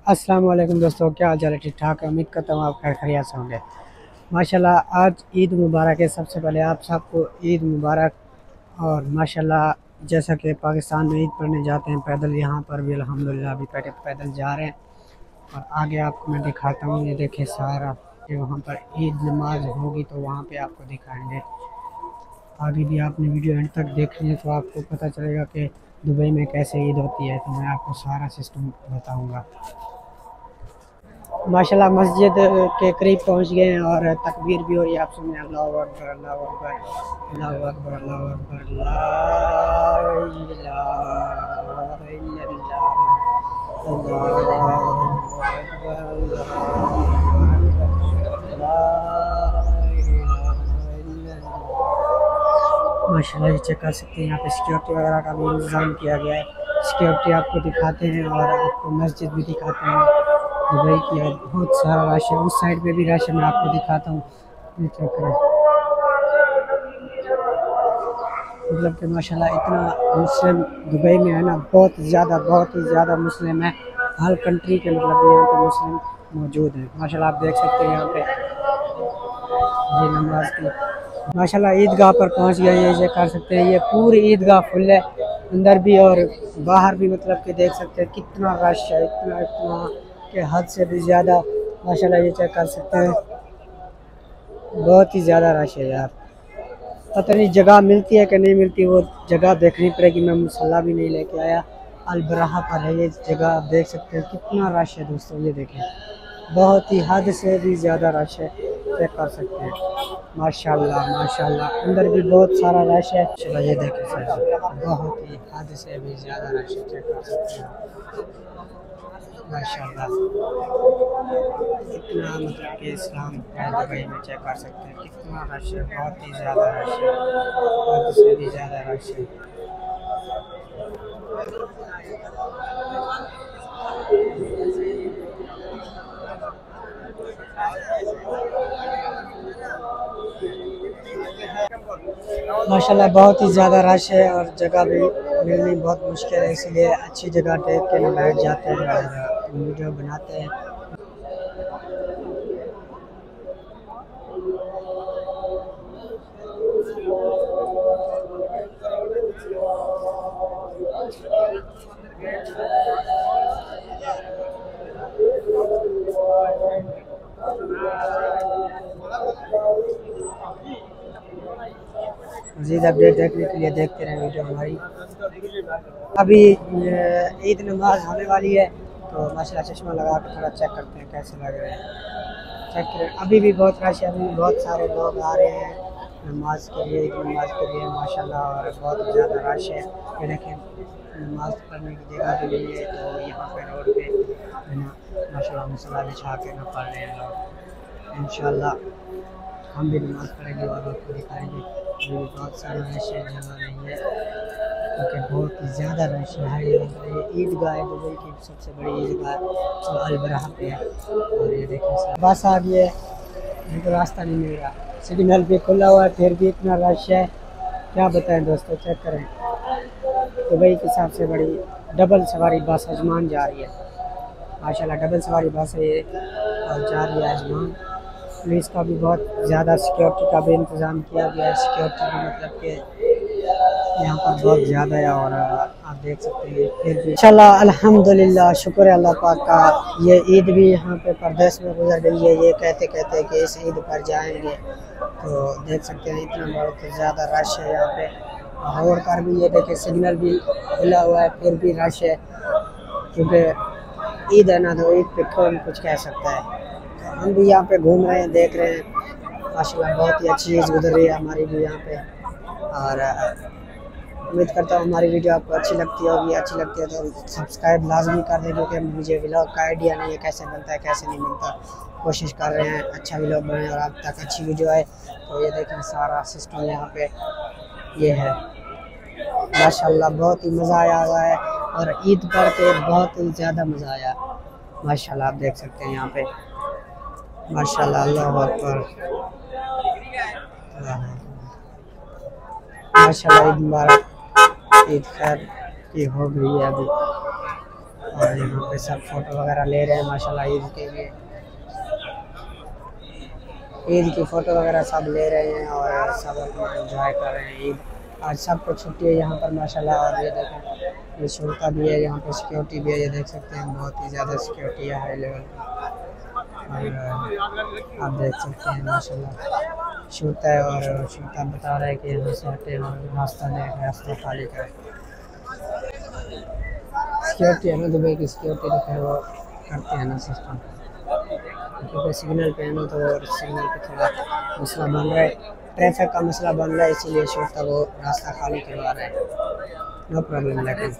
अस्सलाम वालेकुम दोस्तों, क्या हाल चाल है? ठीक ठाक है। उम्मीद करता हूँ आप खैर खैरियत से होंगे। माशाल्लाह आज ईद मुबारक है। सबसे पहले आप सबको ईद मुबारक। और माशाल्लाह जैसा कि पाकिस्तान में ईद पढ़ने जाते हैं पैदल, यहाँ पर भी अल्हम्दुलिल्लाह अभी पैदल जा रहे हैं। और आगे आपको मैं दिखाता हूँ, ये देखिए सारा कि वहाँ पर ईद नमाज होगी तो वहाँ पे आपको दिखाएंगे। आगे भी आपने वीडियो एंड तक देखनी है तो आपको पता चलेगा कि दुबई में कैसे ईद होती है, तो मैं आपको सारा सिस्टम बताऊँगा। माशाल्लाह मस्जिद के करीब पहुंच गए हैं और तकबीर भी हो रही है। आप सुनिए, अल्लाहु अकबर, अल्लाहु अकबर, अल्लाहु अकबर, अल्लाहु अकबर, ला इलाहा इल्लल्लाह, अल्लाहु अकबर, ला इलाहा इल्लल्लाह। माशाल्लाह ये चेक कर सकते हैं, यहाँ पे सिक्योरिटी वगैरह का भी इंतज़ाम किया गया है। सिक्योरिटी आपको दिखाते हैं और आपको मस्जिद भी दिखाते हैं। दुबई की है, बहुत सारा रश है। उस साइड पे भी रश है, मैं आपको दिखाता हूँ। ये चेक करें, मतलब कि माशाल्लाह इतना मुस्लिम दुबई में है ना, बहुत ही ज़्यादा मुस्लिम है। हर कंट्री के मतलब यहाँ पे मुस्लिम मौजूद हैं। माशाल्लाह आप देख सकते हैं यहाँ पे ये नमाज की। माशाल्लाह ईदगाह पर पहुँच गए हैं, ये कर सकते हैं। ये पूरी ईदगाह फुल है, अंदर भी और बाहर भी। मतलब कि देख सकते हैं कितना रश है, इतना इतना कि हद से भी ज़्यादा। माशाल्लाह ये चेक कर सकते हैं, बहुत ही ज़्यादा रश है यार। पता नहीं जगह मिलती है कि नहीं मिलती, वो जगह देखनी पड़ेगी। मैं मुसल्ला भी नहीं लेके आया। अलबराहा पर है ये जगह, आप देख सकते हैं कितना रश है दोस्तों। ये देखें, बहुत ही हद से भी ज़्यादा रश है, चेक कर सकते हैं। माशाल्लाह माशाल्लाह अंदर भी बहुत सारा रश है। चलो ये देखें सर, बहुत ही हद से भी ज़्यादा रश है, चेक कर सकते हैं। माशाल्लाह इतना मतलब कि इस्लाम है दुबई में, चेक कर सकते हैं कितना रश है, बहुत ही ज़्यादा रश है, हद से भी ज़्यादा रश है। माशाल्लाह बहुत ही ज़्यादा रश है और जगह भी मिलनी बहुत मुश्किल है, इसलिए अच्छी जगह देख के ना बैठ जाते हैं और वीडियो बनाते हैं। मज़ीद अपडेट देखने के लिए देखते रहें वीडियो हमारी। अभी ईद नमाज होने वाली है तो माशाल्लाह चश्मा लगा कर थोड़ा चेक करते हैं कैसे लग रहे हैं। चेक करें, अभी भी बहुत रश है, अभी भी बहुत सारे लोग आ रहे हैं नमाज के लिए, ईद नमाज के लिए माशाल्लाह। और बहुत ज़्यादा रश है। ये देखें, नमाज पढ़ने की जगह भी नहीं है तो यहाँ पे रोड पे है ना माशाल्लाह मुसल्ला बिछा के ना पढ़ रहे हैं लोग। इंशाल्लाह हम भी नमाज़ पढ़ेंगे और आपको दिखाएंगे। अभी बहुत सारा रश है, जगह नहीं है क्योंकि बहुत ही ज़्यादा रश है। ये ईदगाह है दुबई की सबसे बड़ी ईदगाह जो अलबराहा पे है। और ये देखिए सर, बस आ गई है, इनको रास्ता नहीं मिल रहा। सिग्नल भी खुला हुआ है फिर भी इतना रश है, क्या बताएं दोस्तों। चेक करें, दुबई की सबसे बड़ी डबल सवारी बस अजमान जा रही है। माशाल्लाह डबल सवारी बस है ये और जा रही है अजमान। पुलिस का भी बहुत ज़्यादा सिक्योरिटी का भी इंतज़ाम किया गया है। सिक्योरिटी भी मतलब कि यहाँ पर बहुत ज़्यादा है। और आप देख सकते हैं फिर भी इंशाल्लाह अल्हम्दुलिल्लाह शुक्र है अल्लाह पाक का, ये ईद भी यहाँ पे परदेश में गुजर गई है। ये कहते कहते कि इस ईद पर जाएंगे, तो देख सकते हैं इतना बहुत ज़्यादा रश है यहाँ पे। रोड पर भी ये देखें सिग्नल भी खुला हुआ है फिर भी रश है, क्योंकि ईद है ना, तो ईद पे कौन कुछ कह सकता है। हम भी यहाँ पे घूम रहे हैं, देख रहे हैं माशाल्लाह बहुत ही अच्छी चीज़ गुजर रही है हमारी भी यहाँ पे। और उम्मीद करता हूँ हमारी वीडियो आपको अच्छी लगती होगी। अच्छी लगती है तो सब्सक्राइब लाजमी कर दें, क्योंकि मुझे व्लॉग का आइडिया नहीं है कैसे बनता है कैसे नहीं बनता। कोशिश कर रहे हैं अच्छा व्लॉग बने और आप तक अच्छी वीडियो आए। तो ये देखें सारा सिस्टम यहाँ पे ये है। माशाल्लाह बहुत ही मज़ा आया हुआ है और ईद पढ़ के बहुत ही ज़्यादा मज़ा आया माशाल्लाह। आप देख सकते हैं यहाँ पे माशाल्लाह, अल्लाहु अकबर, माशाल्लाह ईद मुबारक, ईद खैर की हो गई है अभी। और यहाँ पे सब फोटो वगैरह ले रहे हैं माशाल्लाह ईद के लिए। ईद की फ़ोटो वगैरह सब ले रहे हैं और सब अपना एंजॉय कर रहे हैं ईद। आज सबको छुट्टी है यहाँ पर माशाल्लाह। और ये देखें ये शुरता भी है यहाँ पे, सिक्योरिटी भी है, ये देख सकते हैं बहुत ही ज़्यादा सिक्योरिटी है हाई लेवल पर। और आप देख सकते हैं माशाल्लाह शुरता है और शुरता बता रहा है कि यहाँ से हटे और रास्ता देख, रास्ता खाली करें। सिक्योरिटी है ना, दुबई की सिक्योरिटी तो फिर वो करते हैं ना सिस्टम, क्योंकि सिग्नल पे है ना, तो सिग्नल पे थोड़ा मसला बन रहा है, ट्रैफिक का मसला बन रहा है, इसीलिए शुरता वो रास्ता खाली करवा रहा है। नो प्रॉब्लम लेकिन